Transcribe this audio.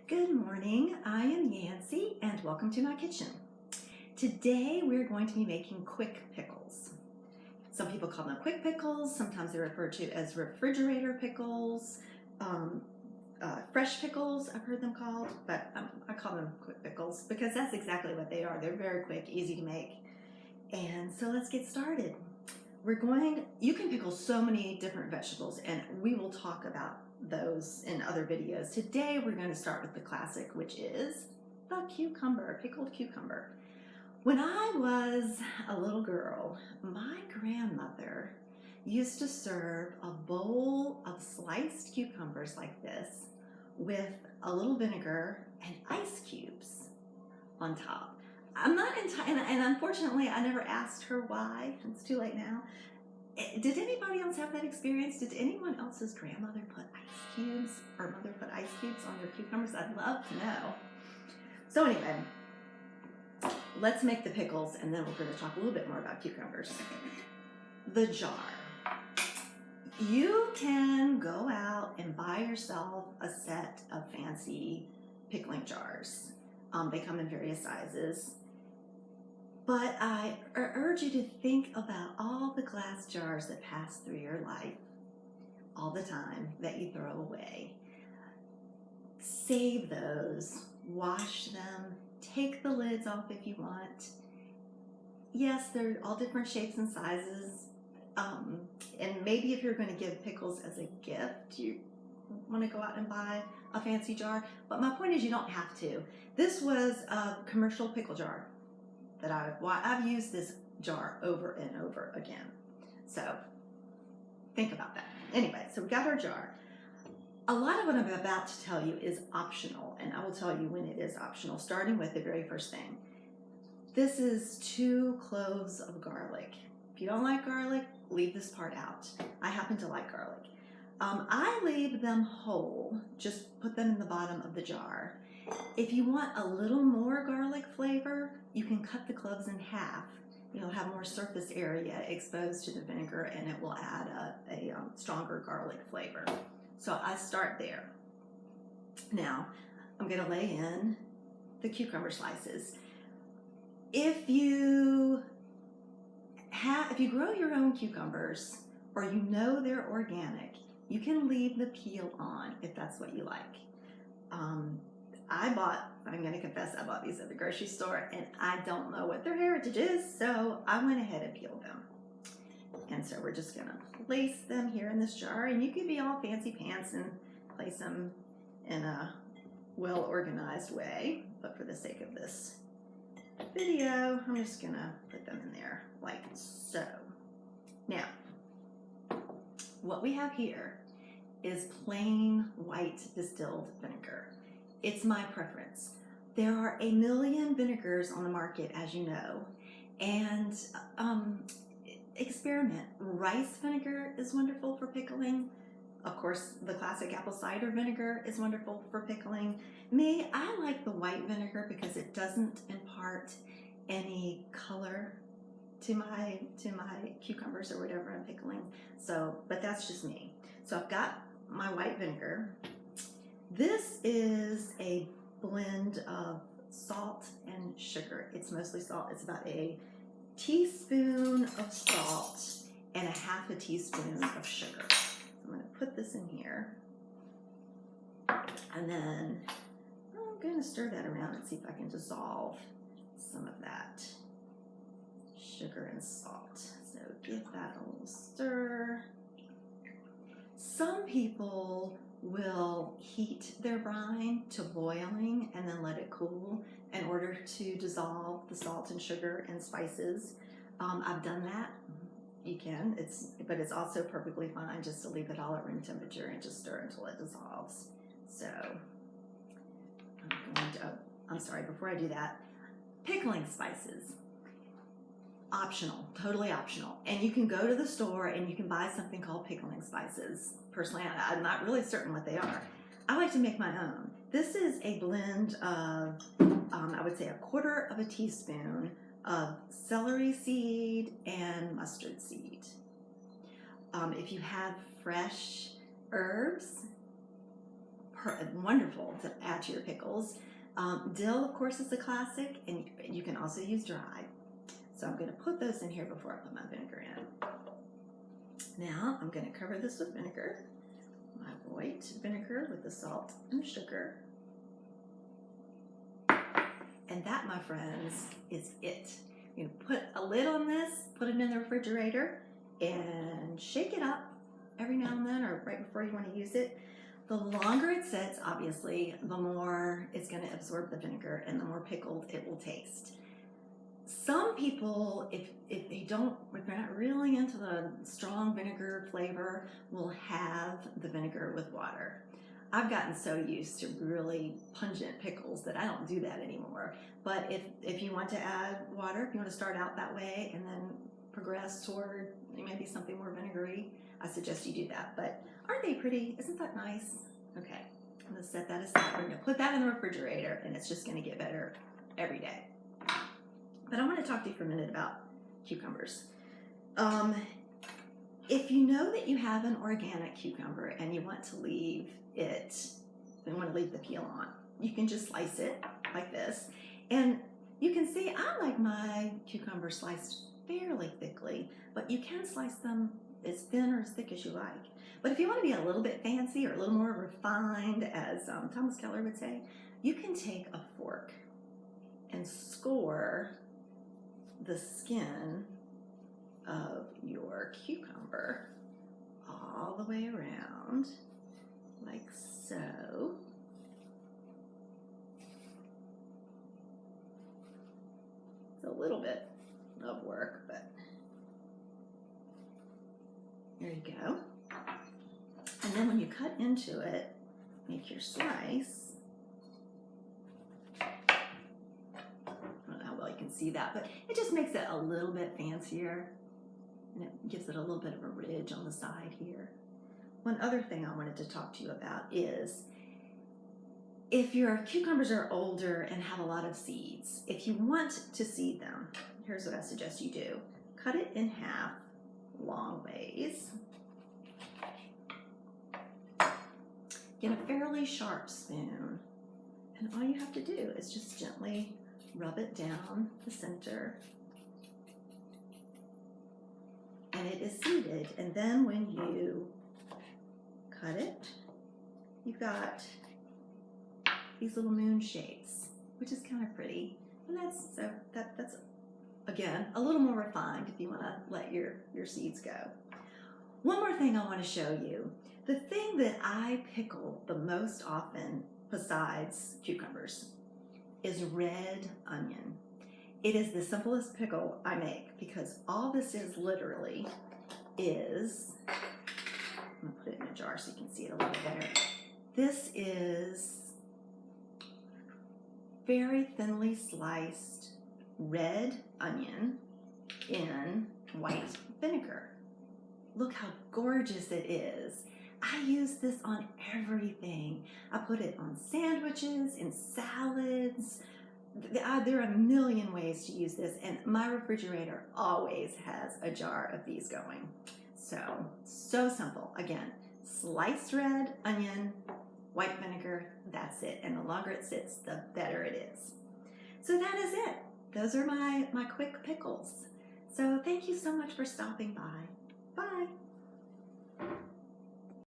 Good morning, I am Yancy and welcome to my kitchen. Today we're going to be making quick pickles. Some people call them quick pickles, sometimes they're referred to as refrigerator pickles, fresh pickles I've heard them called, but I call them quick pickles because that's exactly what they are. They're very quick, easy to make. And so let's get started. You can pickle so many different vegetables and we will talk about those in other videos. Today we're going to start with the classic, which is the cucumber, pickled cucumber. When I was a little girl, my grandmother used to serve a bowl of sliced cucumbers like this with a little vinegar and ice cubes on top. I'm not entirely, and unfortunately I never asked her why. It's too late now. Did anybody else have that experience? Did anyone else's grandmother put ice cubes or mother put ice cubes on their cucumbers? I'd love to know. So anyway, let's make the pickles and then we're going to talk a little bit more about cucumbers. The jar. You can go out and buy yourself a set of fancy pickling jars. They come in various sizes. But I urge you to think about all the glass jars that pass through your life all the time that you throw away. Save those, wash them, take the lids off if you want. Yes, they're all different shapes and sizes. And maybe if you're going to give pickles as a gift, you want to go out and buy a fancy jar. But my point is you don't have to. This was a commercial pickle jar that I've used this jar over and over again. So think about that. Anyway, so we got our jar. A lot of what I'm about to tell you is optional, and I will tell you when it is optional, starting with the very first thing. This is 2 cloves of garlic. If you don't like garlic, leave this part out. I happen to like garlic. I leave them whole, just put them in the bottom of the jar. If you want a little more garlic flavor, you can cut the cloves in half. You'll have more surface area exposed to the vinegar and it will add a stronger garlic flavor. So I start there. Now, I'm gonna lay in the cucumber slices. If you grow your own cucumbers or you know they're organic, you can leave the peel on if that's what you like. I'm going to confess, I bought these at the grocery store and I don't know what their heritage is, so I went ahead and peeled them. And so we're just going to place them here in this jar, and you could be all fancy pants and place them in a well-organized way, but for the sake of this video, I'm just going to put them in there like so. Now, what we have here is plain white distilled vinegar. It's my preference. There are a million vinegars on the market, as you know, and experiment. Rice vinegar is wonderful for pickling. Of course, the classic apple cider vinegar is wonderful for pickling. Me, I like the white vinegar because it doesn't impart any color to my cucumbers or whatever I'm pickling. So, but that's just me. So I've got my white vinegar. This is a blend of salt and sugar. It's mostly salt. It's about a teaspoon of salt and a half a teaspoon of sugar. So I'm going to put this in here. And then I'm going to stir that around and see if I can dissolve some of that sugar and salt. So give that a little stir. Some people will heat their brine to boiling and then let it cool in order to dissolve the salt and sugar and spices. I've done that. You can, but it's also perfectly fine just to leave it all at room temperature and just stir until it dissolves. So I'm sorry, before I do that, pickling spices. Optional, totally optional. And you can go to the store and you can buy something called pickling spices. Personally, I'm not really certain what they are. I like to make my own. This is a blend of, I would say, 1/4 of a teaspoon of celery seed and mustard seed. If you have fresh herbs, wonderful to add to your pickles. Dill, of course, is a classic, and you can also use dry. So I'm going to put those in here before I put my vinegar in. Now I'm going to cover this with vinegar, my white vinegar with the salt and the sugar. And that, my friends, is it. You put a lid on this, put it in the refrigerator, and shake it up every now and then or right before you want to use it. The longer it sits, obviously, the more it's going to absorb the vinegar and the more pickled it will taste. Some people, if they're not really into the strong vinegar flavor, will have the vinegar with water. I've gotten so used to really pungent pickles that I don't do that anymore. But if you want to add water, if you want to start out that way and then progress toward maybe something more vinegary, I suggest you do that. But aren't they pretty? Isn't that nice? Okay, I'm going to set that aside. We're going to put that in the refrigerator, and it's just going to get better every day. But I want to talk to you for a minute about cucumbers. If you know that you have an organic cucumber and you want to leave the peel on, you can just slice it like this. And you can see I like my cucumber sliced fairly thickly, but you can slice them as thin or as thick as you like. But if you want to be a little bit fancy or a little more refined, as Thomas Keller would say, you can take a fork and score the skin of your cucumber all the way around, like so. It's a little bit of work, but there you go. And then when you cut into it, make your slice. I don't know how well you can see that, but it just makes it a little bit fancier, and it gives it a little bit of a ridge on the side here. One other thing I wanted to talk to you about is if your cucumbers are older and have a lot of seeds, if you want to seed them, here's what I suggest you do. Cut it in half long ways. Get a fairly sharp spoon, and all you have to do is just gently rub it down the center, and it is seeded. And then when you cut it, you've got these little moon shapes, which is kind of pretty. And that's again a little more refined if you want to let your seeds go. One more thing I want to show you. The thing that I pickle the most often besides cucumbers is red onion. It is the simplest pickle I make because all this is literally is, I'm gonna put it in a jar so you can see it a little better. This is very thinly sliced red onion in white vinegar. Look how gorgeous it is. I use this on everything. I put it on sandwiches, in salads. There are a million ways to use this, and my refrigerator always has a jar of these going. So simple. Again, sliced red onion, white vinegar, that's it. And the longer it sits, the better it is. So that is it. Those are my quick pickles. So thank you so much for stopping by. Bye.